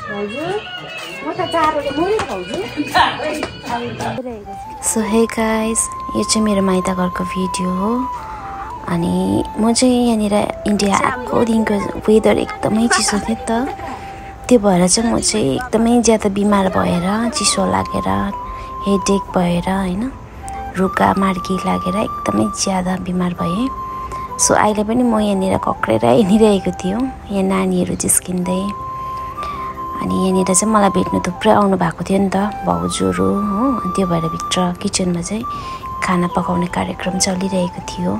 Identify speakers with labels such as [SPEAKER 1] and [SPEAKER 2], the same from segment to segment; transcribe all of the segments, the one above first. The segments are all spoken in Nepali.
[SPEAKER 1] सो हे गाइस, यो चाहिँ मेरो माइत घरको भिडियो हो। अनि म चाहिँ यहाँनिर इन्डिया आएकोदेखिको वेदर एकदमै चिसो थियो त, त्यो भएर चाहिँ म चाहिँ एकदमै ज्यादा बिमार भएर, चिसो लागेर, हेडेक भएर होइन, रुगा मार्गी लागेर एकदमै ज्यादा बिमार भएँ। सो अहिले पनि म यहाँनिर कक्रेर हिँडिरहेको थियो, यहाँ नानीहरू जिस्किँदै। अनि यहाँनिर चाहिँ मलाई भेट्नु थुप्रै आउनु भएको थियो नि त, भाउजूहरू हो। अनि त्यो भएर भित्र किचनमा चाहिँ खाना पकाउने कार्यक्रम चलिरहेको थियो।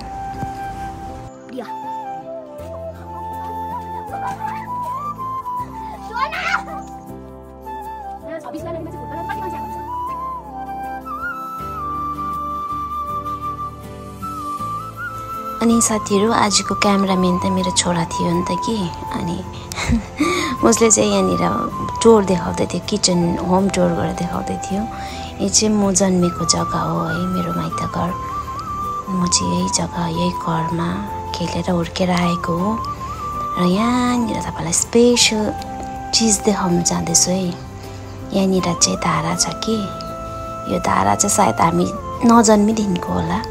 [SPEAKER 1] अनि साथीहरू, आजको क्यामेराम्यान त मेरो छोरा थियो नि त कि, अनि उसले चाहिँ यहाँनिर टुर देखाउँदै थियो, किचन होम टुर गरेर देखाउँदै थियो। यो चाहिँ म जन्मेको जग्गा हो है, मेरो माइत घर। म चाहिँ यही जग्गा, यही घरमा खेलेर हुर्केर आएको हो। र यहाँनिर तपाईँलाई स्पेसल चिज देखाउनु जाँदैछु है। यहाँनिर चाहिँ धारा छ कि, यो धारा चाहिँ सायद हामी नजन्मिदेखिको होला।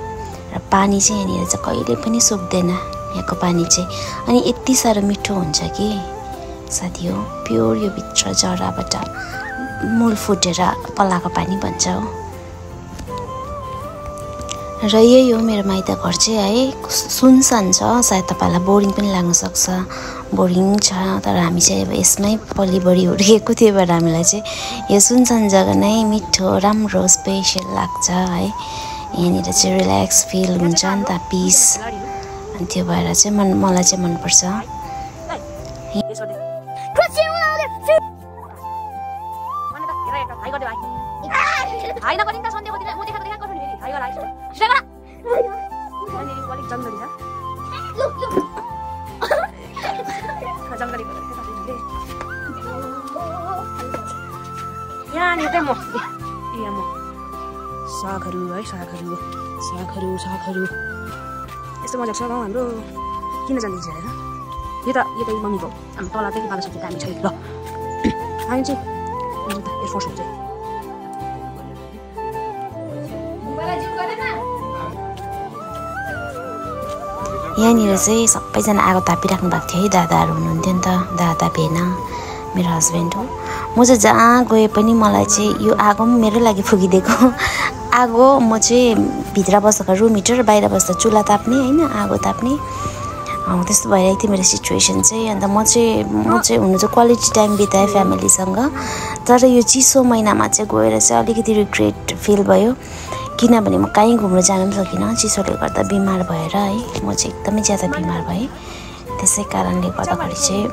[SPEAKER 1] र पानी चाहिँ यहाँनिर चाहिँ कहिले पनि सुक्दैन, यहाँको पानी चाहिँ। अनि यति साह्रो मिठो हुन्छ कि साथी हो, प्योर यो भित्र जराबाट मूल फुटेर पलाएको पानी भन्छ हो। र यही हो मेरो माइत घर चाहिँ है, सुनसान छ। सायद तपाईँलाई बोरिङ पनि लाग्न सक्छ, बोरिङ छ, तर हामी चाहिँ अब यसमै पलिबढी हुर्किएको, त्यही भएर हामीलाई चाहिँ यो सुनसान जग्गा नै मिठो, राम्रो, स्पेसल लाग्छ है। यहाँनिर चाहिँ रिल्याक्स फिल हुन्छ नि त, पिस। अनि त्यो भएर चाहिँ मलाई चाहिँ मनपर्छ।
[SPEAKER 2] सागहरू है, सागहरू यस्तो मजाको छ गाउँ हाम्रो। किन जान्दिन्छ होइन, यो त मम्मीको हाम्रो तल चाहिँ बाबा सब्जी दामी छ। ल हामी चाहिँ एयरफोर्स हुन्छ।
[SPEAKER 1] यहाँनिर चाहिँ सबैजना आगो तापिराख्नु भएको थियो है, दादाहरू हुनुहुन्थ्यो नि त, दादा भेना मेरो हस्बेन्ड हो। म चाहिँ जहाँ गए पनि मलाई चाहिँ यो आगो पनि मेरै लागि फुकिदिएको आगो। म चाहिँ भित्र बस्दा रुम हिटर, बाहिर बस्दा चुल्हा ताप्ने होइन, आगो ताप्ने, त्यस्तो भइरहेको थियो मेरो सिचुएसन चाहिँ। अन्त म चाहिँ हुनु चाहिँ क्वालिटी टाइम बिताएँ फ्यामिलीसँग। तर यो चिसो महिनामा चाहिँ गएर चाहिँ अलिकति रिग्रेट फिल भयो, किनभने म कहीँ घुम्न जान पनि सकिनँ, चिसोले गर्दा बिमार भएर है। म चाहिँ एकदमै ज्यादा बिमार भएँ, त्यसै कारणले गर्दाखेरि चाहिँ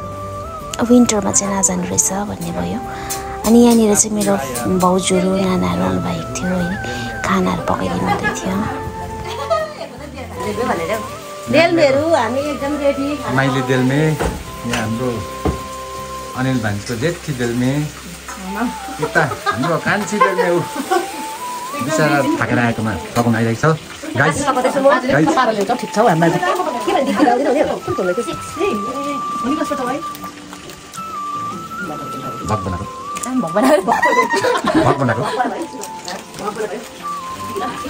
[SPEAKER 1] विन्टरमा चाहिँ नजानु रहेछ भन्ने भयो। अनि यहाँनिर चाहिँ मेरो भाउजूहरू, नानाहरू आउनुभएको थियो है, खानाहरू पकाइदिनु हुँदै थियो।
[SPEAKER 3] देलमेहरू हामी एकदम रेडी।
[SPEAKER 4] माइली देलमे, यहाँ हाम्रो अनिल भान्जीको जेठी देलमे, यता हाम्रो कान्छी देलमे हो। बिचरा थाकेर आएकोमा पकाउन आइरहेको छ। गाइस
[SPEAKER 2] ठिक छ हाम्रो
[SPEAKER 4] भग बनाएको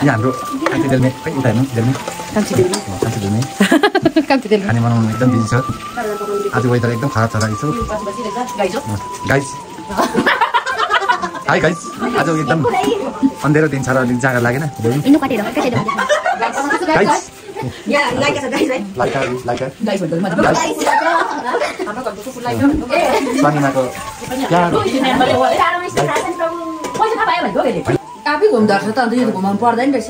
[SPEAKER 4] यहाँ हाम्रो कान्छी देलमे, खै उता हेर्नु, देलमे कान्छी देलमे खाने बनाउनु एकदम बिजी छ। आज वेदर एकदम खराब छ रहेछ गाइस। हाई गाइस, आज एकदम अन्धेरो दिन छ र अलिक जाँगर लागेन गाइस। स्वानीमाको
[SPEAKER 3] आफै घुम्दा रहेछ त, अन्त यो घुमाउनु पर्दैन रहेछ।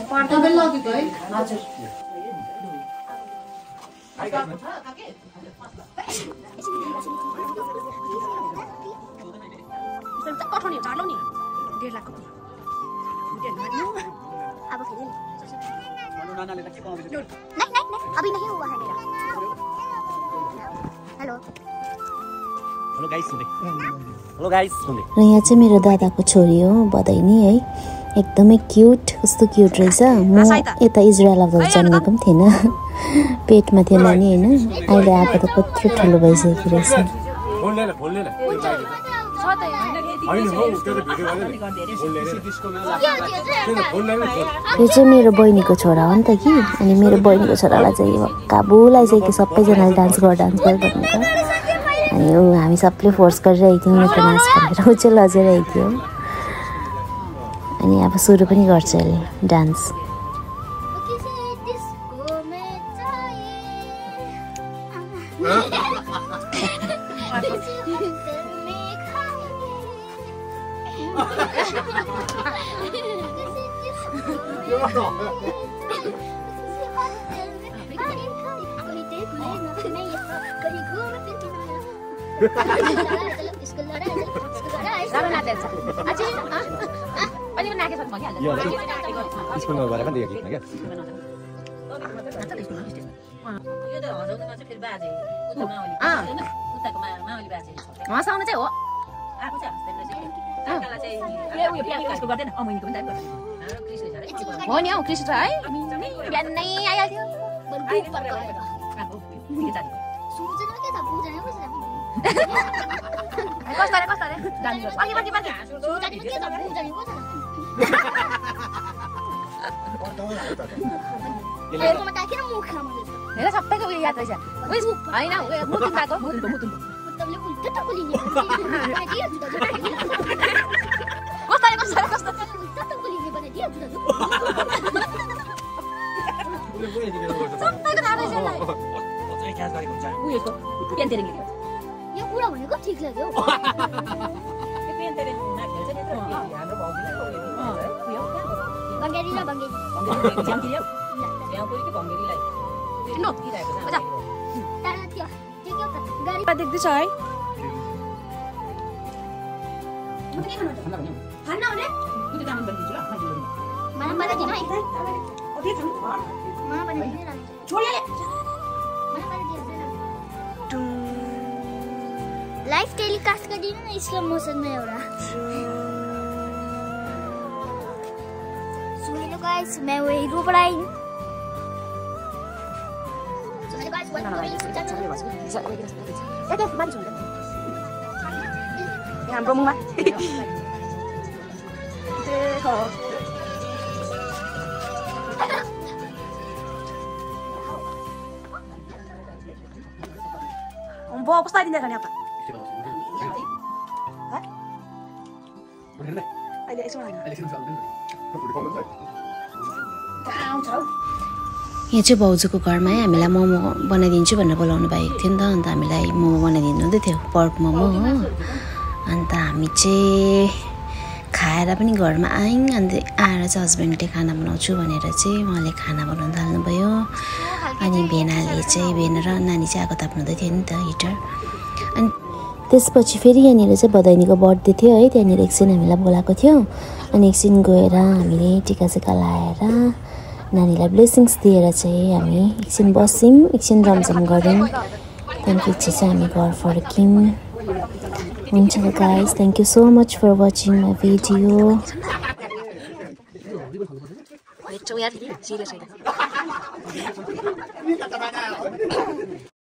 [SPEAKER 5] अभी नहीं हुआ है मेरा। हेलो
[SPEAKER 1] र यहाँ चाहिँ मेरो दादाको छोरी हो बधाइनी है, एकदमै क्युट, कस्तो क्युट रहेछ। म यता इजरायल आउँदा जन्मेको पनि थिएन, पेटमा थियो नानी होइन, अहिले आएको त कत्रो ठुलो भइसकेको रहेछ। यो चाहिँ मेरो बहिनीको छोरा हो नि त कि अनि मेरो बहिनीको छोरालाई चाहिँ काबु लगाइसक्यो सबैजनाले डान्स गर भनेको अनि ऊ हामी सबले फोर्स गरिरहेको थियौँ मेरो नाच भनेर ऊ चाहिँ लजाइरहेको थियो अनि अब सुरु पनि गर्छ अहिले डान्स
[SPEAKER 4] स्कुलमा गएर पनि देखेको थिएन क्या
[SPEAKER 2] हँसाउनु चाहिँ हो हो नि हौ कृष्ण है बिहानै आइहाल्थ्यो कस्तो हेर सबैको उयो याद रहेछ होइन मुतुन भएको
[SPEAKER 5] यो कुरा भनेको ठिक लाग्यो
[SPEAKER 2] देख्दैछ है
[SPEAKER 5] लाइभ टेलिकास्ट गरिदिनु न स्लो मोसनमा एउटा So hello guys, मैं वो हीरो पढ़ाई
[SPEAKER 2] हाम्रो मुखमा Bo kस्तो दिन्छ नि apa? अहिले यसो हैन।
[SPEAKER 1] यहाँ चाहिँ भाउजूको घरमा हामीलाई मोमो बनाइदिन्छु भनेर बोलाउनु भएको थियो नि त अन्त हामीलाई मोमो बनाइदिनु हुँदै थियो पर्क मोमो हो अन्त हामी चाहिँ खाएर पनि घरमा आयौँ अन्त आएर चाहिँ हस्बेन्डले खाना बनाउँछु भनेर चाहिँ उहाँले खाना बनाउन थाल्नुभयो अनि भेनाले चाहिँ भेना र नानी चाहिँ आगो ताप्नुहुँदै थियो नि त हिटर अनि त्यसपछि फेरि यहाँनिर चाहिँ बधाइनीको बर्थडे थियो है त्यहाँनिर एकछिन हामीलाई बोलाएको थियो अनि एकछिन गएर हामीले टिकासिका लाएर नानीलाई ब्लेसिङ्स दिएर चाहिँ हामी एकछिन बस्यौँ एकछिन रमझम गऱ्यौँ त्यसपछि चाहिँ हामी घर फर्क्यौँ हुन्छ guys thank you so much for watching my video